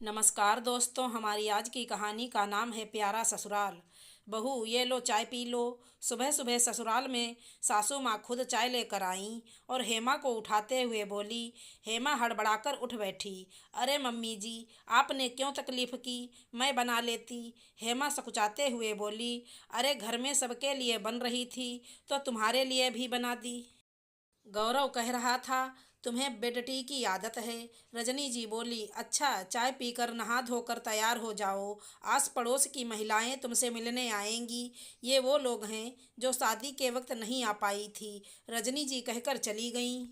नमस्कार दोस्तों, हमारी आज की कहानी का नाम है प्यारा ससुराल। बहू ये लो चाय पी लो। सुबह सुबह ससुराल में सासू माँ खुद चाय लेकर आईं और हेमा को उठाते हुए बोली। हेमा हड़बड़ाकर उठ बैठी। अरे मम्मी जी, आपने क्यों तकलीफ़ की, मैं बना लेती। हेमा सकुचाते हुए बोली। अरे घर में सबके लिए बन रही थी तो तुम्हारे लिए भी बना दी। गौरव कह रहा था तुम्हें बेड टी की आदत है। रजनी जी बोली, अच्छा चाय पीकर नहा धोकर तैयार हो जाओ, आस पड़ोस की महिलाएं तुमसे मिलने आएंगी। ये वो लोग हैं जो शादी के वक्त नहीं आ पाई थी। रजनी जी कहकर चली गईं।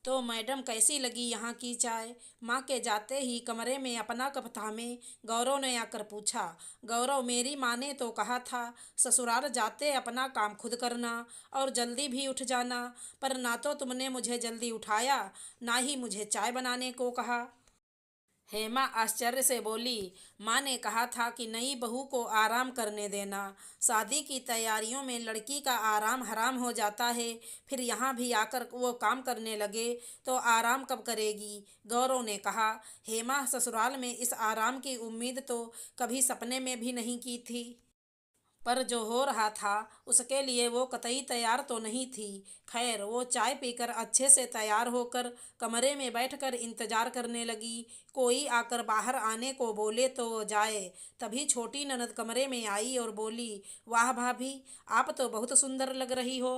तो मैडम कैसी लगी यहाँ की चाय? माँ के जाते ही कमरे में अपना कप थामे गौरव ने आकर पूछा। गौरव, मेरी माँ ने तो कहा था ससुराल जाते अपना काम खुद करना और जल्दी भी उठ जाना, पर ना तो तुमने मुझे जल्दी उठाया, ना ही मुझे चाय बनाने को कहा। हेमा आश्चर्य से बोली। माँ ने कहा था कि नई बहू को आराम करने देना। शादी की तैयारियों में लड़की का आराम हराम हो जाता है, फिर यहाँ भी आकर वो काम करने लगे तो आराम कब करेगी? गौरव ने कहा। हेमा, ससुराल में इस आराम की उम्मीद तो कभी सपने में भी नहीं की थी, पर जो हो रहा था उसके लिए वो कतई तैयार तो नहीं थी। खैर, वो चाय पीकर अच्छे से तैयार होकर कमरे में बैठकर इंतजार करने लगी। कोई आकर बाहर आने को बोले तो वो जाए। तभी छोटी ननद कमरे में आई और बोली, वाह भाभी, आप तो बहुत सुंदर लग रही हो।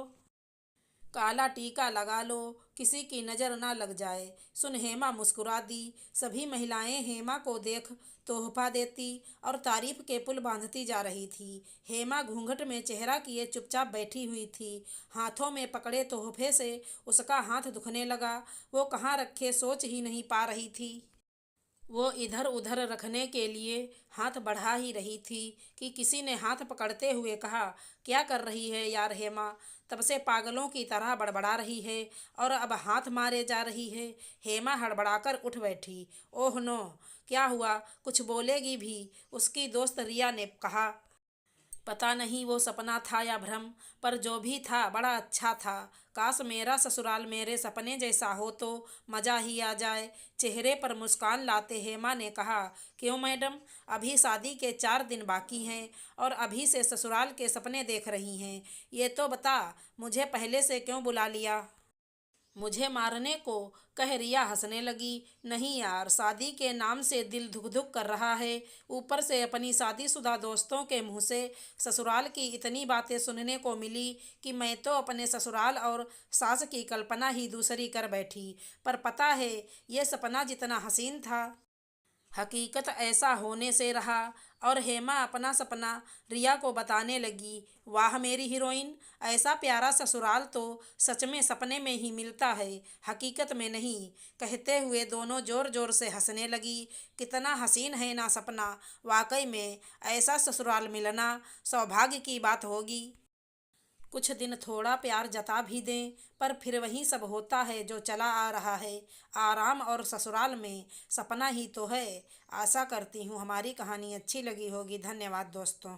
काला टीका लगा लो, किसी की नज़र ना लग जाए। सुन, हेमा मुस्कुरा दी। सभी महिलाएं हेमा को देख तोहफा देती और तारीफ के पुल बांधती जा रही थी। हेमा घूंघट में चेहरा किए चुपचाप बैठी हुई थी। हाथों में पकड़े तोहफे से उसका हाथ दुखने लगा। वो कहाँ रखे सोच ही नहीं पा रही थी। वो इधर उधर रखने के लिए हाथ बढ़ा ही रही थी कि किसी ने हाथ पकड़ते हुए कहा, क्या कर रही है यार हेमा? तब से पागलों की तरह बड़बड़ा रही है और अब हाथ मारे जा रही है। हेमा हड़बड़ाकर उठ बैठी। ओह नो, क्या हुआ? कुछ बोलेगी भी? उसकी दोस्त रिया ने कहा। पता नहीं वो सपना था या भ्रम, पर जो भी था बड़ा अच्छा था। काश मेरा ससुराल मेरे सपने जैसा हो तो मज़ा ही आ जाए। चेहरे पर मुस्कान लाते हेमा ने कहा। क्यों मैडम, अभी शादी के 4 दिन बाकी हैं और अभी से ससुराल के सपने देख रही हैं? ये तो बता, मुझे पहले से क्यों बुला लिया? मुझे मारने को? कह रिया हंसने लगी। नहीं यार, शादी के नाम से दिल धुक धुक कर रहा है। ऊपर से अपनी शादीशुदा दोस्तों के मुंह से ससुराल की इतनी बातें सुनने को मिली कि मैं तो अपने ससुराल और सास की कल्पना ही दूसरी कर बैठी। पर पता है, ये सपना जितना हसीन था, हकीकत ऐसा होने से रहा। और हेमा अपना सपना रिया को बताने लगी। वाह मेरी हीरोइन, ऐसा प्यारा ससुराल तो सच में सपने में ही मिलता है, हकीकत में नहीं। कहते हुए दोनों जोर जोर से हंसने लगी। कितना हसीन है ना सपना। वाकई में ऐसा ससुराल मिलना सौभाग्य की बात होगी। कुछ दिन थोड़ा प्यार जता भी दें, पर फिर वही सब होता है जो चला आ रहा है। आराम और ससुराल में सपना ही तो है। आशा करती हूँ हमारी कहानी अच्छी लगी होगी। धन्यवाद दोस्तों।